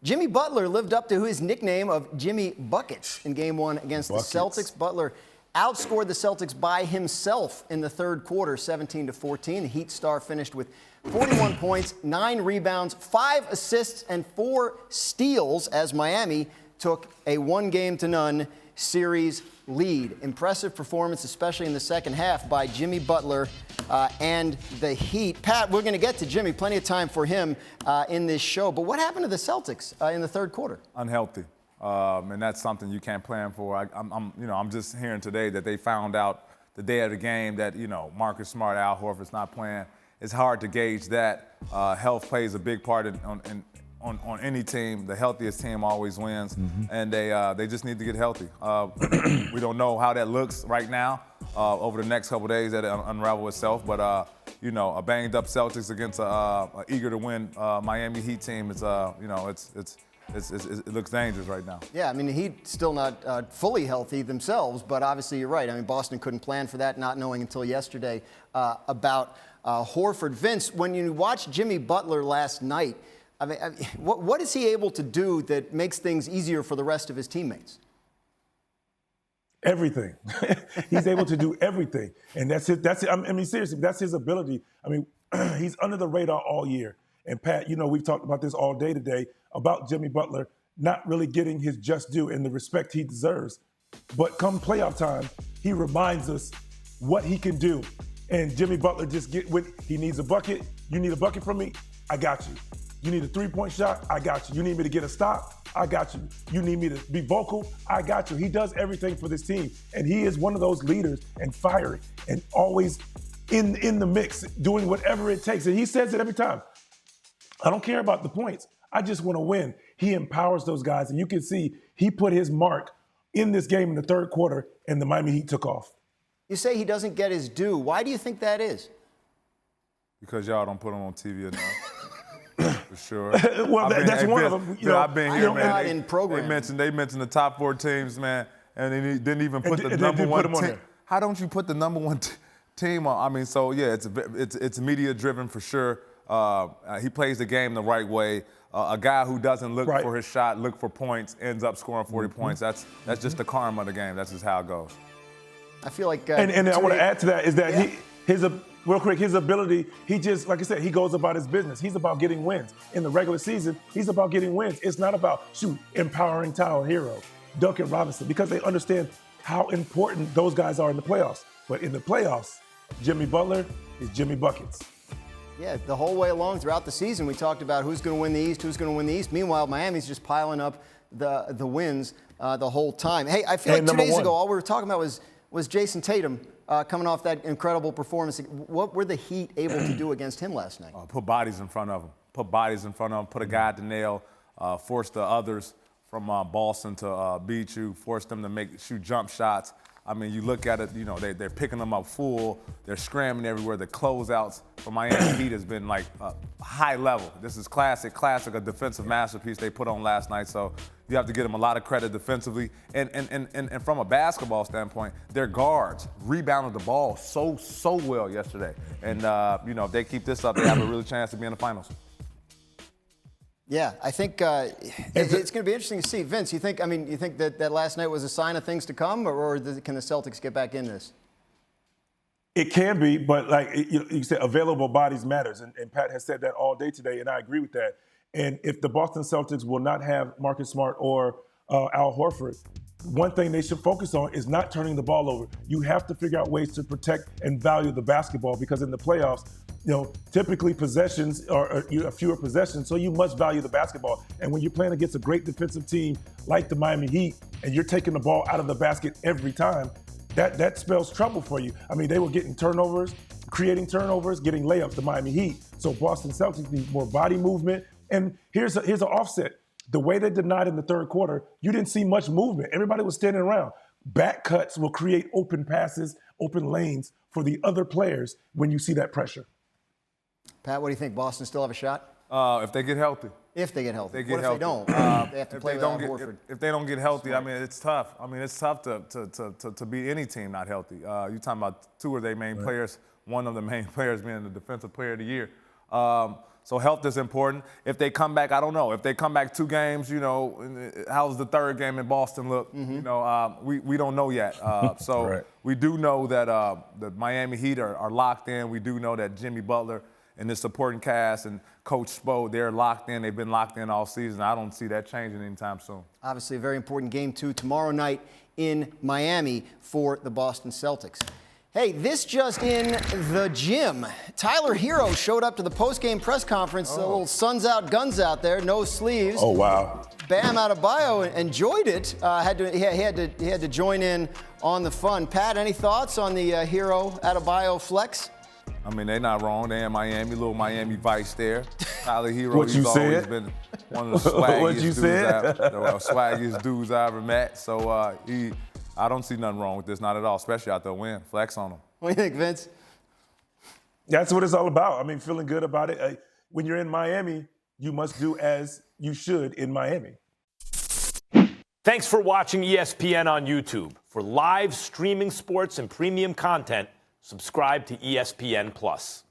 Jimmy Butler lived up to his nickname of Jimmy Buckets in Game 1 against the Celtics. Butler outscored the Celtics by himself in the third quarter, 17-14. The Heat star finished with 41 points, 9 rebounds, 5 assists, and 4 steals as Miami took a 1-game-to-none series lead. Impressive performance, especially in the second half, by Jimmy Butler and the Heat. Pat, we're going to get to Jimmy. Plenty of time for him in this show. But what happened to the Celtics in the third quarter? Unhealthy. And that's something you can't plan for. I'm just hearing today that they found out the day of the game that, Marcus Smart, Al Horford's not playing. It's hard to gauge that. Health plays a big part on any team. The healthiest team always wins, and they just need to get healthy. We don't know how that looks right now. Over the next couple of days, that unravel itself. But a banged up Celtics against a eager to win Miami Heat team is it looks dangerous right now. Yeah, I mean, the Heat still not fully healthy themselves, but obviously you're right. I mean, Boston couldn't plan for that, not knowing until yesterday about Horford. Vince, when you watched Jimmy Butler last night, I mean, what is he able to do that makes things easier for the rest of his teammates? Everything. He's able to do everything. And that's it. I mean, seriously, that's his ability. I mean, he's under the radar all year. And Pat, we've talked about this all day today about Jimmy Butler not really getting his just due and the respect he deserves. But come playoff time, he reminds us what he can do. And Jimmy Butler when he needs a bucket. You need a bucket from me? I got you. You need a three-point shot? I got you. You need me to get a stop? I got you. You need me to be vocal? I got you. He does everything for this team. And he is one of those leaders and fiery and always in the mix, doing whatever it takes. And he says it every time. I don't care about the points. I just want to win. He empowers those guys. And you can see he put his mark in this game in the third quarter, and the Miami Heat took off. You say he doesn't get his due. Why do you think that is? Because y'all don't put him on TV enough. For sure. Well, that's one of them. I've been here, man. In program. They mentioned the top 4 teams, man, and they didn't even put the number one team. How don't you put the number one team on? I mean, so yeah, it's media driven for sure. He plays the game the right way. A guy who doesn't look for his shot, look for points, ends up scoring 40 points. That's just the karma of the game. That's just how it goes. I feel like. And I want to add to that is that his ability, he just, like I said, he goes about his business. He's about getting wins. In the regular season, he's about getting wins. It's not about, empowering Tyler Hero, Duncan Robinson, because they understand how important those guys are in the playoffs. But in the playoffs, Jimmy Butler is Jimmy Buckets. Yeah, the whole way along throughout the season, we talked about who's going to win the East, who's going to win the East. Meanwhile, Miami's just piling up the wins the whole time. Hey, I feel like 2 days ago, all we were talking about was Jason Tatum coming off that incredible performance. What were the Heat able to do against him last night? Put bodies in front of him. Put a guy at the nail. Force the others from Boston to beat you. Force them to shoot jump shots. I mean, you look at it, they're picking them up full. They're scrambling everywhere. The closeouts for Miami Heat has been like high level. This is classic, a defensive masterpiece they put on last night. So you have to give them a lot of credit defensively. And from a basketball standpoint, their guards rebounded the ball so well yesterday. And, if they keep this up, they have a real chance to be in the finals. Yeah, I think it's going to be interesting to see. Vince, you think that last night was a sign of things to come, or can the Celtics get back in this? It can be, but like you said, available bodies matters, and Pat has said that all day today, and I agree with that. And if the Boston Celtics will not have Marcus Smart or Al Horford, one thing they should focus on is not turning the ball over. You have to figure out ways to protect and value the basketball, because in the playoffs, typically possessions are fewer possessions, so you must value the basketball. And when you're playing against a great defensive team like the Miami Heat, and you're taking the ball out of the basket every time, that spells trouble for you. I mean, they were getting turnovers, creating turnovers, getting layups, the Miami Heat. So Boston Celtics need more body movement. And here's an offset. The way they denied in the third quarter, you didn't see much movement. Everybody was standing around. Back cuts will create open passes, open lanes for the other players when you see that pressure. Pat, what do you think? Boston still have a shot? If they get healthy. If they get healthy. What if they don't? They have to play without Horford. If they don't get healthy, I mean, it's tough. I mean, it's tough to beat any team not healthy. You're talking about 2 of their main players, one of the main players being the Defensive Player of the Year. So health is important. If they come back, I don't know. If they come back 2 games, how's the third game in Boston look? We don't know yet. So Right. we do know that the Miami Heat are locked in. We do know that Jimmy Butler and the supporting cast and Coach Spo, they're locked in. They've been locked in all season. I don't see that changing anytime soon. Obviously, a very important game, too, tomorrow night in Miami for the Boston Celtics. Hey, this just in the gym. Tyler Hero showed up to the post-game press conference, a little suns out, guns out there, no sleeves. Oh, wow. Bam Adebayo enjoyed it. He had to join in on the fun. Pat, any thoughts on the Hero Adebayo flex? I mean, they're not wrong. They're in Miami, little Miami Vice there. Tyler Hero, What he's you always said? been one of the swaggiest, What you said? swaggiest dudes I ever met. So I don't see nothing wrong with this, not at all, especially out there win. Flex on him. What do you think, Vince? That's what it's all about. I mean, feeling good about it. When you're in Miami, you must do as you should in Miami. Thanks for watching ESPN on YouTube. For live streaming sports and premium content, subscribe to ESPN+.